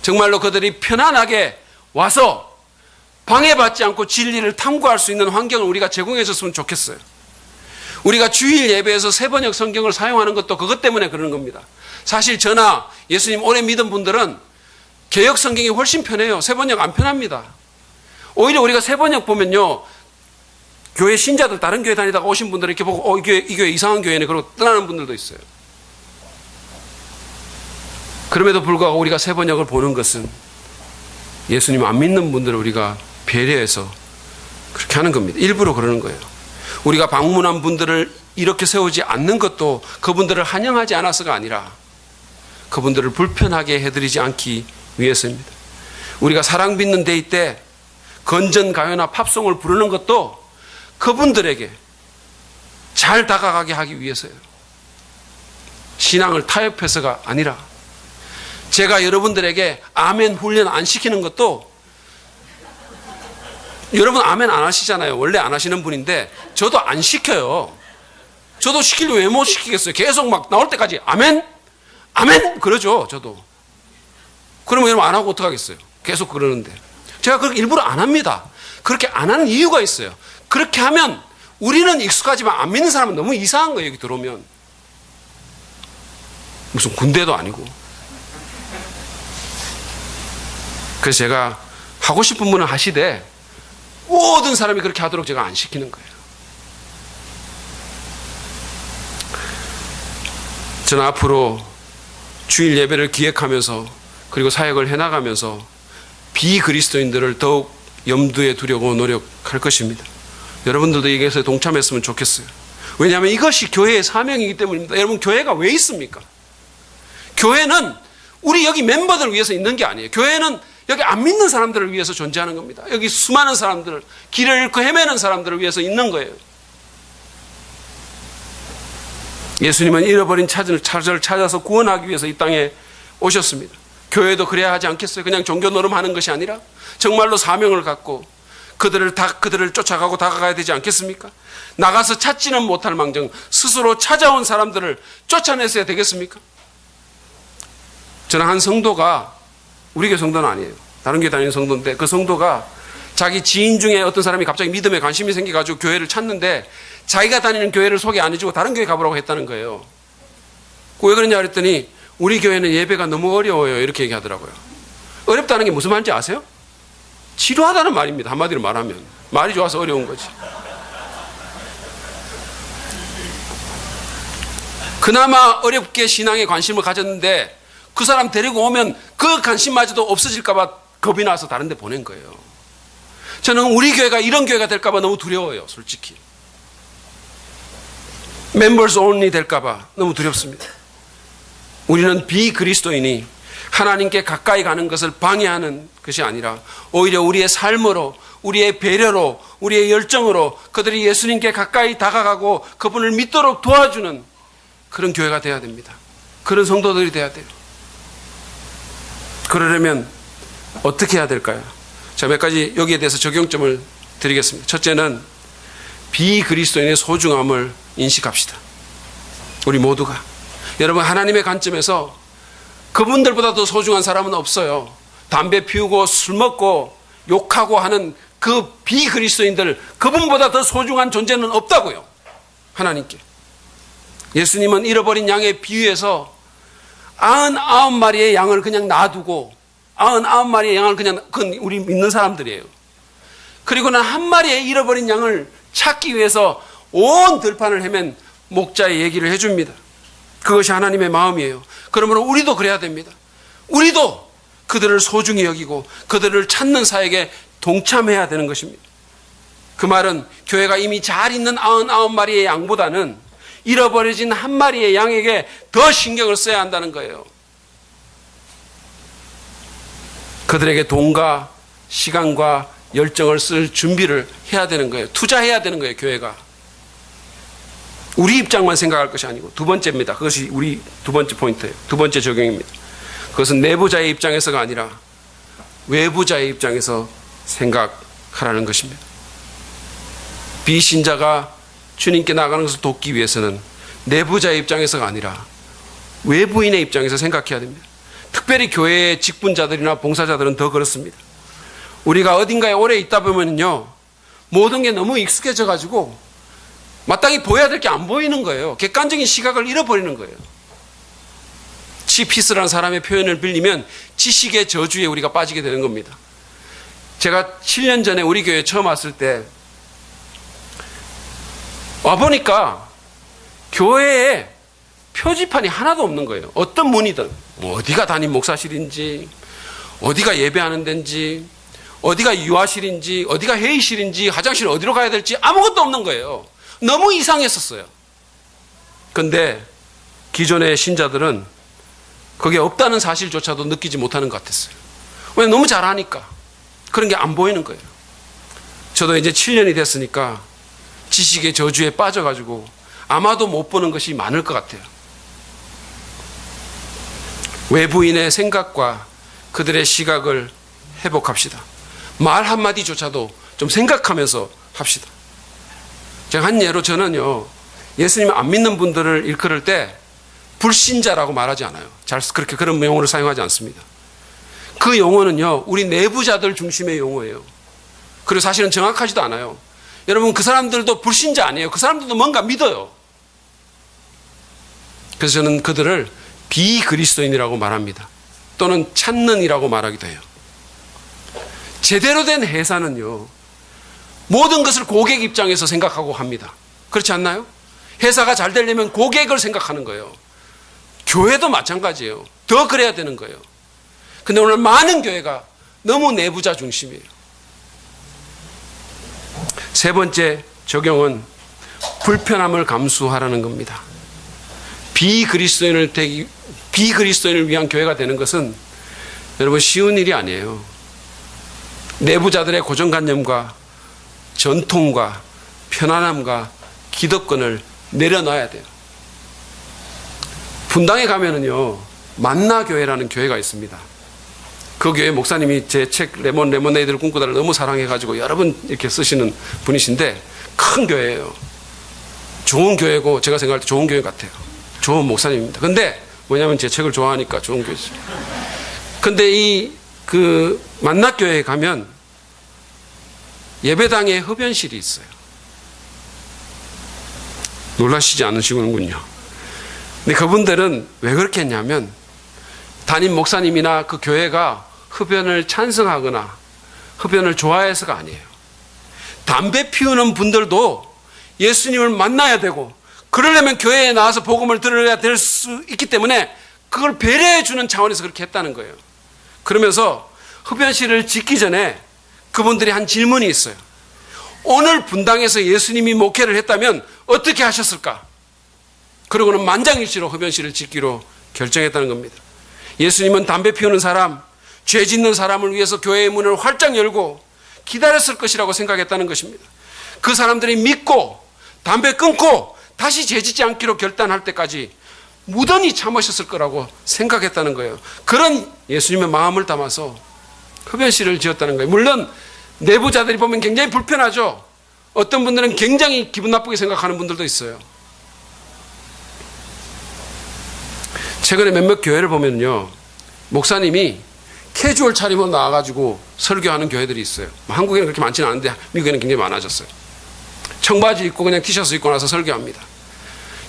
정말로 그들이 편안하게 와서 방해받지 않고 진리를 탐구할 수 있는 환경을 우리가 제공해 줬으면 좋겠어요. 우리가 주일 예배에서 세번역 성경을 사용하는 것도 그것 때문에 그러는 겁니다. 사실 저나 예수님 오래 믿은 분들은 개역 성경이 훨씬 편해요. 세번역 안 편합니다. 오히려 우리가 세번역 보면요, 교회 신자들 다른 교회 다니다가 오신 분들 이렇게 보고 이 교회 이상한 교회네 그러고 떠나는 분들도 있어요. 그럼에도 불구하고 우리가 세번역을 보는 것은 예수님 안 믿는 분들을 우리가 배려해서 그렇게 하는 겁니다. 일부러 그러는 거예요. 우리가 방문한 분들을 이렇게 세우지 않는 것도 그분들을 환영하지 않아서가 아니라 그분들을 불편하게 해드리지 않기 위해서입니다. 우리가 사랑 빚는 데이 때 건전 가요나 팝송을 부르는 것도 그분들에게 잘 다가가게 하기 위해서예요. 신앙을 타협해서가 아니라 제가 여러분들에게 아멘 훈련 안 시키는 것도 여러분 아멘 안 하시잖아요. 원래 안 하시는 분인데 저도 안 시켜요. 저도 시키려고 왜 못 시키겠어요. 계속 막 나올 때까지 아멘 아멘 그러죠. 저도. 그러면 여러분 안 하고 어떡하겠어요. 계속 그러는데 제가 그렇게 일부러 안 합니다. 그렇게 안 하는 이유가 있어요. 그렇게 하면 우리는 익숙하지만 안 믿는 사람은 너무 이상한 거예요. 여기 들어오면 무슨 군대도 아니고. 그래서 제가 하고 싶은 분은 하시되 모든 사람이 그렇게 하도록 제가 안 시키는 거예요. 저는 앞으로 주일 예배를 기획하면서 그리고 사역을 해나가면서 비그리스도인들을 더욱 염두에 두려고 노력할 것입니다. 여러분들도 여기에서 동참했으면 좋겠어요. 왜냐하면 이것이 교회의 사명이기 때문입니다. 여러분, 교회가 왜 있습니까? 교회는 우리 여기 멤버들을 위해서 있는 게 아니에요. 교회는 여기 안 믿는 사람들을 위해서 존재하는 겁니다. 여기 수많은 사람들, 길을 잃고 헤매는 사람들을 위해서 있는 거예요. 예수님은 잃어버린 차를 찾아서 구원하기 위해서 이 땅에 오셨습니다. 교회도 그래야 하지 않겠어요? 그냥 종교 노름하는 것이 아니라 정말로 사명을 갖고 그들을 쫓아가고 다가가야 되지 않겠습니까? 나가서 찾지는 못할 망정 스스로 찾아온 사람들을 쫓아내서야 되겠습니까? 저는 한 성도가, 우리 교회 성도는 아니에요. 다른 교회 다니는 성도인데 그 성도가 자기 지인 중에 어떤 사람이 갑자기 믿음에 관심이 생겨가지고 교회를 찾는데 자기가 다니는 교회를 소개 안 해주고 다른 교회 가보라고 했다는 거예요. 왜 그러냐 그랬더니 우리 교회는 예배가 너무 어려워요. 이렇게 얘기하더라고요. 어렵다는 게 무슨 말인지 아세요? 지루하다는 말입니다. 한마디로 말하면. 말이 좋아서 어려운 거지. 그나마 어렵게 신앙에 관심을 가졌는데 그 사람 데리고 오면 그 관심마저도 없어질까 봐 겁이 나서 다른 데 보낸 거예요. 저는 우리 교회가 이런 교회가 될까 봐 너무 두려워요. 솔직히. members only 될까 봐 너무 두렵습니다. 우리는 비그리스도인이 하나님께 가까이 가는 것을 방해하는 것이 아니라 오히려 우리의 삶으로, 우리의 배려로, 우리의 열정으로 그들이 예수님께 가까이 다가가고 그분을 믿도록 도와주는 그런 교회가 돼야 됩니다. 그런 성도들이 돼야 돼요. 그러려면 어떻게 해야 될까요? 자, 몇 가지 여기에 대해서 적용점을 드리겠습니다. 첫째는 비그리스도인의 소중함을 인식합시다. 우리 모두가. 여러분, 하나님의 관점에서 그분들보다 더 소중한 사람은 없어요. 담배 피우고 술 먹고 욕하고 하는 그 비그리스도인들, 그분보다 더 소중한 존재는 없다고요. 하나님께. 예수님은 잃어버린 양의 비유에서 99마리의 양을 그냥 놔두고 99마리의 양을 그냥, 그건 우리 믿는 사람들이에요. 그리고는 한 마리의 잃어버린 양을 찾기 위해서 온 들판을 헤맨 목자의 얘기를 해줍니다. 그것이 하나님의 마음이에요. 그러므로 우리도 그래야 됩니다. 우리도 그들을 소중히 여기고 그들을 찾는 사역에 동참해야 되는 것입니다. 그 말은 교회가 이미 잘 있는 99마리의 양보다는 잃어버려진 한 마리의 양에게 더 신경을 써야 한다는 거예요. 그들에게 돈과 시간과 열정을 쓸 준비를 해야 되는 거예요. 투자해야 되는 거예요, 교회가. 우리 입장만 생각할 것이 아니고. 두 번째입니다. 그것이 우리 두 번째 포인트예요. 두 번째 적용입니다. 그것은 내부자의 입장에서가 아니라 외부자의 입장에서 생각하라는 것입니다. 비신자가 주님께 나가는 것을 돕기 위해서는 내부자의 입장에서가 아니라 외부인의 입장에서 생각해야 됩니다. 특별히 교회의 직분자들이나 봉사자들은 더 그렇습니다. 우리가 어딘가에 오래 있다 보면요, 모든 게 너무 익숙해져 가지고 마땅히 보여야 될 게 안 보이는 거예요. 객관적인 시각을 잃어버리는 거예요. 치피스라는 사람의 표현을 빌리면 지식의 저주에 우리가 빠지게 되는 겁니다. 제가 7년 전에 우리 교회에 처음 왔을 때 와보니까 교회에 표지판이 하나도 없는 거예요. 어떤 문이든, 어디가 담임 목사실인지, 어디가 예배하는 데인지, 어디가 유아실인지, 어디가 회의실인지, 화장실 어디로 가야 될지 아무것도 없는 거예요. 너무 이상했었어요. 그런데 기존의 신자들은 그게 없다는 사실조차도 느끼지 못하는 것 같았어요. 왜? 너무 잘하니까. 그런 게 안 보이는 거예요. 저도 이제 7년이 됐으니까 지식의 저주에 빠져가지고 아마도 못 보는 것이 많을 것 같아요. 외부인의 생각과 그들의 시각을 회복합시다. 말 한마디조차도 좀 생각하면서 합시다. 제가 한 예로 저는요, 예수님 안 믿는 분들을 일컬을 때 불신자라고 말하지 않아요. 잘 그렇게 그런 용어를 사용하지 않습니다. 그 용어는요, 우리 내부자들 중심의 용어예요. 그리고 사실은 정확하지도 않아요. 여러분, 그 사람들도 불신자 아니에요. 그 사람들도 뭔가 믿어요. 그래서 저는 그들을 비그리스도인이라고 말합니다. 또는 찾는이라고 말하기도 해요. 제대로 된 회사는요, 모든 것을 고객 입장에서 생각하고 합니다. 그렇지 않나요? 회사가 잘 되려면 고객을 생각하는 거예요. 교회도 마찬가지예요. 더 그래야 되는 거예요. 근데 오늘 많은 교회가 너무 내부자 중심이에요. 세 번째 적용은 불편함을 감수하라는 겁니다. 비그리스도인을 위한 교회가 되는 것은 여러분 쉬운 일이 아니에요. 내부자들의 고정관념과 전통과 편안함과 기득권을 내려놔야 돼요. 분당에 가면은요, 만나교회라는 교회가 있습니다. 그 교회 목사님이 제 책 레모네이드를 꿈꾸다를 너무 사랑해가지고 여러 번 이렇게 쓰시는 분이신데, 큰 교회예요. 좋은 교회고 제가 생각할 때 좋은 교회 같아요. 좋은 목사님입니다. 근데 뭐냐면 제 책을 좋아하니까 좋은 교회죠. 근데 그 만나교회에 가면 예배당에 흡연실이 있어요. 놀라시지 않으시는군요. 근데 그분들은 왜 그렇게 했냐면 담임 목사님이나 그 교회가 흡연을 찬성하거나 흡연을 좋아해서가 아니에요. 담배 피우는 분들도 예수님을 만나야 되고 그러려면 교회에 나와서 복음을 들어야 될 수 있기 때문에 그걸 배려해 주는 차원에서 그렇게 했다는 거예요. 그러면서 흡연실을 짓기 전에 그분들이 한 질문이 있어요. 오늘 분당에서 예수님이 목회를 했다면 어떻게 하셨을까? 그러고는 만장일치로 흡연실을 짓기로 결정했다는 겁니다. 예수님은 담배 피우는 사람, 죄 짓는 사람을 위해서 교회의 문을 활짝 열고 기다렸을 것이라고 생각했다는 것입니다. 그 사람들이 믿고 담배 끊고 다시 죄 짓지 않기로 결단할 때까지 무던히 참으셨을 거라고 생각했다는 거예요. 그런 예수님의 마음을 담아서 흡연실을 지었다는 거예요. 물론 내부자들이 보면 굉장히 불편하죠. 어떤 분들은 굉장히 기분 나쁘게 생각하는 분들도 있어요. 최근에 몇몇 교회를 보면요, 목사님이 캐주얼 차림으로 나와가지고 설교하는 교회들이 있어요. 한국에는 그렇게 많지는 않은데 미국에는 굉장히 많아졌어요. 청바지 입고 그냥 티셔츠 입고 나서 설교합니다.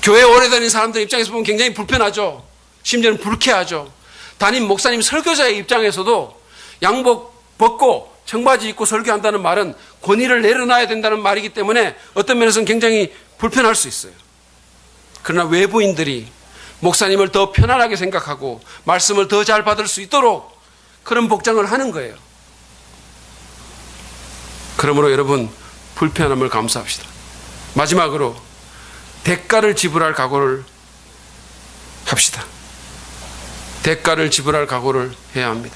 교회 오래 다닌 사람들 입장에서 보면 굉장히 불편하죠. 심지어는 불쾌하죠. 담임 목사님 설교자의 입장에서도 양복 벗고 청바지 입고 설교한다는 말은 권위를 내려놔야 된다는 말이기 때문에 어떤 면에서는 굉장히 불편할 수 있어요. 그러나 외부인들이 목사님을 더 편안하게 생각하고 말씀을 더 잘 받을 수 있도록 그런 복장을 하는 거예요. 그러므로 여러분, 불편함을 감수합시다. 마지막으로 대가를 지불할 각오를 합시다. 대가를 지불할 각오를 해야 합니다.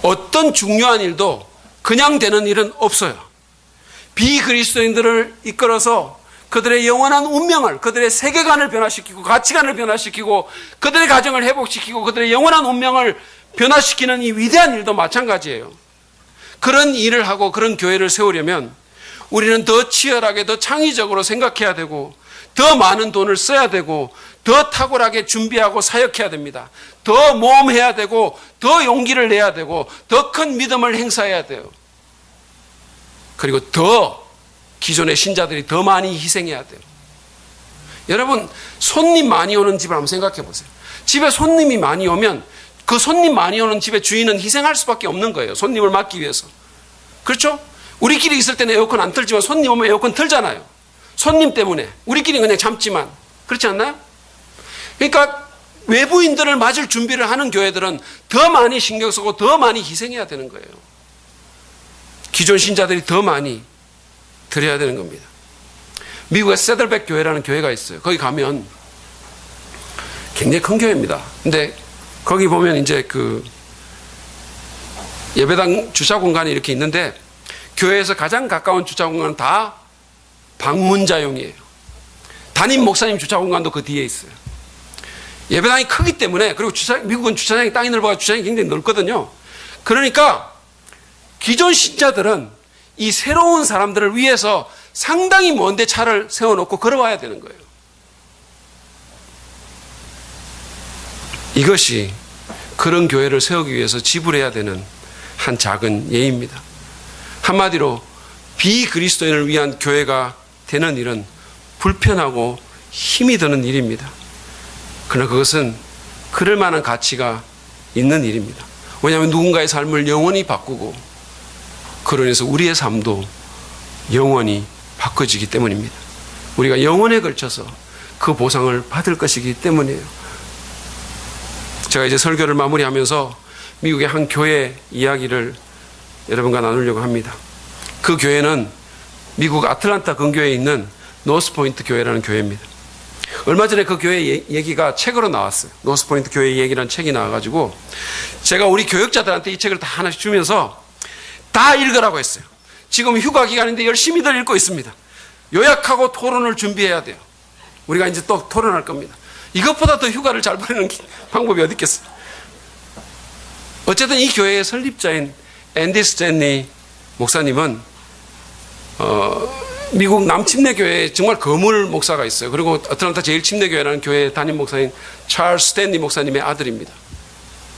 어떤 중요한 일도 그냥 되는 일은 없어요. 비그리스도인들을 이끌어서 그들의 영원한 운명을, 그들의 세계관을 변화시키고 가치관을 변화시키고 그들의 가정을 회복시키고 그들의 영원한 운명을 변화시키는 이 위대한 일도 마찬가지예요. 그런 일을 하고 그런 교회를 세우려면 우리는 더 치열하게, 더 창의적으로 생각해야 되고 더 많은 돈을 써야 되고 더 탁월하게 준비하고 사역해야 됩니다. 더 모험해야 되고 더 용기를 내야 되고 더 큰 믿음을 행사해야 돼요. 그리고 더 기존의 신자들이 더 많이 희생해야 돼요. 여러분, 손님 많이 오는 집을 한번 생각해 보세요. 집에 손님이 많이 오면 그 손님 많이 오는 집의 주인은 희생할 수밖에 없는 거예요. 손님을 막기 위해서. 그렇죠? 우리끼리 있을 때는 에어컨 안 틀지만 손님 오면 에어컨 틀잖아요. 손님 때문에. 우리끼리 그냥 참지만. 그렇지 않나요? 그러니까 외부인들을 맞을 준비를 하는 교회들은 더 많이 신경 쓰고 더 많이 희생해야 되는 거예요. 기존 신자들이 더 많이 드려야 되는 겁니다. 미국의 세들백 교회라는 교회가 있어요. 거기 가면 굉장히 큰 교회입니다. 근데 거기 보면 이제 그 예배당 주차 공간이 이렇게 있는데 교회에서 가장 가까운 주차 공간은 다 방문자용이에요. 담임 목사님 주차 공간도 그 뒤에 있어요. 예배당이 크기 때문에, 그리고 미국은 주차장이 땅이 넓어서 주차장이 굉장히 넓거든요. 그러니까 기존 신자들은 이 새로운 사람들을 위해서 상당히 먼데 차를 세워놓고 걸어와야 되는 거예요. 이것이 그런 교회를 세우기 위해서 지불해야 되는 한 작은 예입니다. 한마디로 비그리스도인을 위한 교회가 되는 일은 불편하고 힘이 드는 일입니다. 그러나 그것은 그럴 만한 가치가 있는 일입니다. 왜냐하면 누군가의 삶을 영원히 바꾸고 그로 인해서 우리의 삶도 영원히 바꿔지기 때문입니다. 우리가 영원에 걸쳐서 그 보상을 받을 것이기 때문이에요. 제가 이제 설교를 마무리하면서 미국의 한 교회 이야기를 여러분과 나누려고 합니다. 그 교회는 미국 아틀란타 근교에 있는 노스포인트 교회라는 교회입니다. 얼마 전에 그 교회 얘기가 책으로 나왔어요. 노스포인트 교회 얘기라는 책이 나와가지고 제가 우리 교역자들한테 이 책을 다 하나씩 주면서 다 읽으라고 했어요. 지금 휴가 기간인데 열심히들 읽고 있습니다. 요약하고 토론을 준비해야 돼요. 우리가 이제 또 토론할 겁니다. 이것보다 더 휴가를 잘 보내는 방법이 어디 있겠어요. 어쨌든 이 교회의 설립자인 앤디 스탠리 목사님은 미국 남침례교회에 정말 거물 목사가 있어요. 그리고 아틀란타 제일침례교회라는 교회의 담임 목사인 찰스 스탠리 목사님의 아들입니다.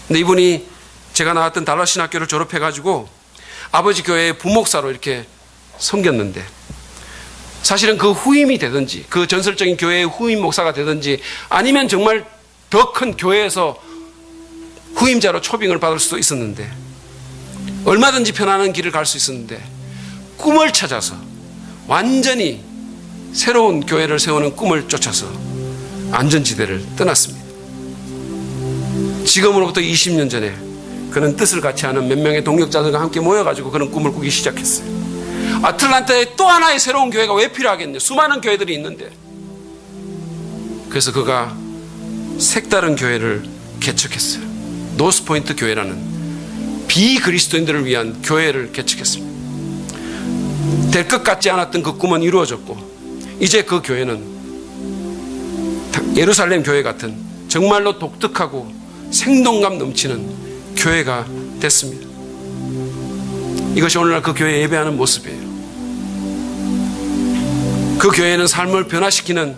근데 이분이 제가 나왔던 달라스 신학교를 졸업해가지고 아버지 교회의 부목사로 이렇게 섬겼는데, 사실은 그 후임이 되든지 그 전설적인 교회의 후임 목사가 되든지 아니면 정말 더 큰 교회에서 후임자로 초빙을 받을 수도 있었는데, 얼마든지 편안한 길을 갈 수 있었는데 꿈을 찾아서 완전히 새로운 교회를 세우는 꿈을 쫓아서 안전지대를 떠났습니다. 지금으로부터 20년 전에 그는 뜻을 같이 하는 몇 명의 동역자들과 함께 모여가지고 그런 꿈을 꾸기 시작했어요. 아틀란타에 또 하나의 새로운 교회가 왜 필요하겠냐? 수많은 교회들이 있는데. 그래서 그가 색다른 교회를 개척했어요. 노스포인트 교회라는 비그리스도인들을 위한 교회를 개척했습니다. 될 것 같지 않았던 그 꿈은 이루어졌고, 이제 그 교회는 예루살렘 교회 같은 정말로 독특하고 생동감 넘치는 교회가 됐습니다. 이것이 오늘날 그 교회 예배하는 모습이에요. 그 교회는 삶을 변화시키는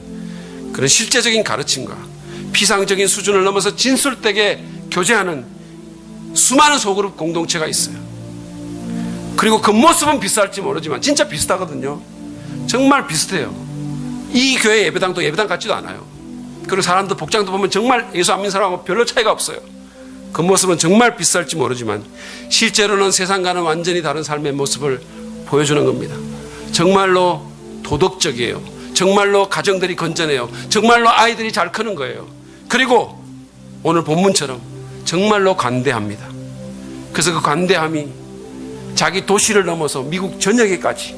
그런 실제적인 가르침과 피상적인 수준을 넘어서 진술되게 교제하는 수많은 소그룹 공동체가 있어요. 그리고 그 모습은 비슷할지 모르지만 진짜 비슷하거든요. 정말 비슷해요. 이 교회 예배당도 예배당 같지도 않아요. 그리고 사람들 복장도 보면 정말 예수 안 믿는 사람하고 별로 차이가 없어요. 그 모습은 정말 비슷할지 모르지만 실제로는 세상과는 완전히 다른 삶의 모습을 보여주는 겁니다. 정말로 도덕적이에요. 정말로 가정들이 건전해요. 정말로 아이들이 잘 크는 거예요. 그리고 오늘 본문처럼 정말로 관대합니다. 그래서 그 관대함이 자기 도시를 넘어서 미국 전역에까지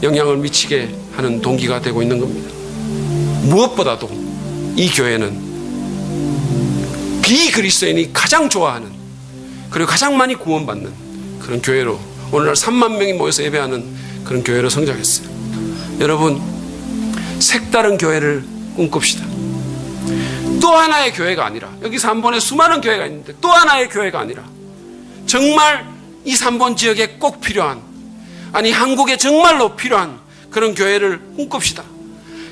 영향을 미치게 하는 동기가 되고 있는 겁니다. 무엇보다도 이 교회는 비그리스도인이 가장 좋아하는, 그리고 가장 많이 구원받는 그런 교회로 오늘날 3만 명이 모여서 예배하는 그런 교회로 성장했어요. 여러분, 색다른 교회를 꿈꿉시다. 또 하나의 교회가 아니라, 여기 3번에 수많은 교회가 있는데 또 하나의 교회가 아니라 정말 이 3번 지역에 꼭 필요한, 아니 한국에 정말로 필요한 그런 교회를 꿈꿉시다.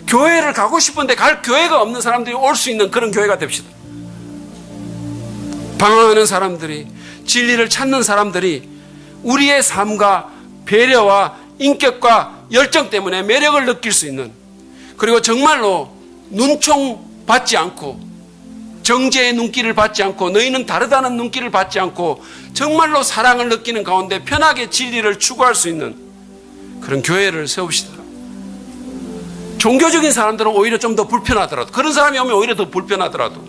교회를 가고 싶은데 갈 교회가 없는 사람들이 올 수 있는 그런 교회가 됩시다. 방황하는 사람들이, 진리를 찾는 사람들이 우리의 삶과 배려와 인격과 열정 때문에 매력을 느낄 수 있는, 그리고 정말로 눈총 받지 않고 정죄의 눈길을 받지 않고 너희는 다르다는 눈길을 받지 않고 정말로 사랑을 느끼는 가운데 편하게 진리를 추구할 수 있는 그런 교회를 세웁시다. 종교적인 사람들은 오히려 좀 더 불편하더라도, 그런 사람이 오면 오히려 더 불편하더라도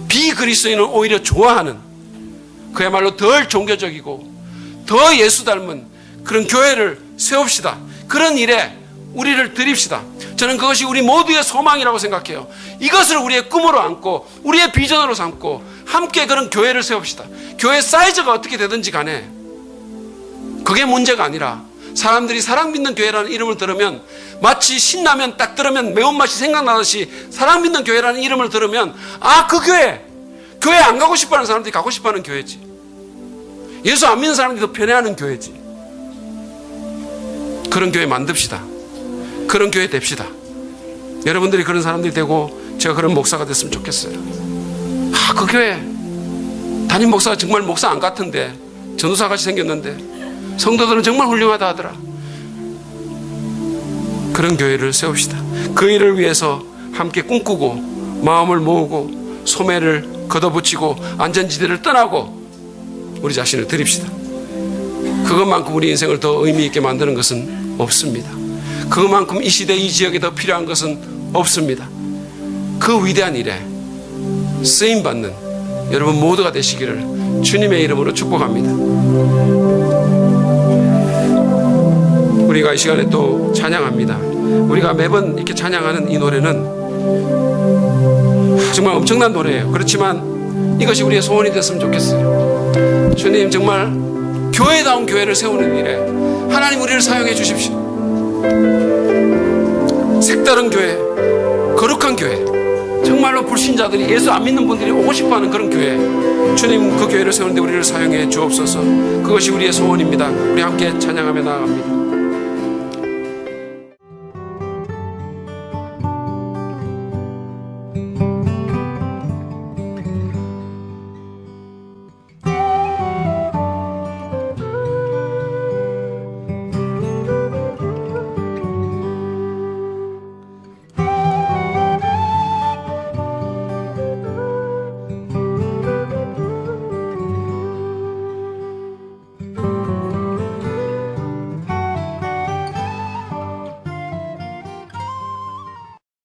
비그리스도인은 오히려 좋아하는, 그야말로 덜 종교적이고 더 예수 닮은 그런 교회를 세웁시다. 그런 일에 우리를 드립시다. 저는 그것이 우리 모두의 소망이라고 생각해요. 이것을 우리의 꿈으로 안고 우리의 비전으로 삼고 함께 그런 교회를 세웁시다. 교회 사이즈가 어떻게 되든지 간에 그게 문제가 아니라, 사람들이 사랑 믿는 교회라는 이름을 들으면 마치 신라면 딱 들으면 매운맛이 생각나듯이 사랑 믿는 교회라는 이름을 들으면 그 교회 안 가고 싶어하는 사람들이 가고 싶어하는 교회지. 예수 안 믿는 사람들이 더 편애하는 교회지. 그런 교회 만듭시다. 그런 교회 됩시다. 여러분들이 그런 사람들이 되고 제가 그런 목사가 됐으면 좋겠어요. 그 교회 담임 목사가 정말 목사 안 같은데 전도사같이 생겼는데 성도들은 정말 훌륭하다 하더라. 그런 교회를 세웁시다. 그 일을 위해서 함께 꿈꾸고 마음을 모으고 소매를 걷어붙이고 안전지대를 떠나고 우리 자신을 드립시다. 그것만큼 우리 인생을 더 의미 있게 만드는 것은 없습니다. 그것만큼 이 시대 이 지역에 더 필요한 것은 없습니다. 그 위대한 일에 쓰임받는 여러분 모두가 되시기를 주님의 이름으로 축복합니다. 우리가 이 시간에 또 찬양합니다. 우리가 매번 이렇게 찬양하는 이 노래는 정말 엄청난 노래예요. 그렇지만 이것이 우리의 소원이 됐으면 좋겠어요. 주님, 정말 교회다운 교회를 세우는 일에 하나님 우리를 사용해 주십시오. 색다른 교회, 거룩한 교회, 정말로 불신자들이, 예수 안 믿는 분들이 오고 싶어하는 그런 교회, 주님 그 교회를 세우는데 우리를 사용해 주옵소서. 그것이 우리의 소원입니다. 우리 함께 찬양하며 나아갑니다.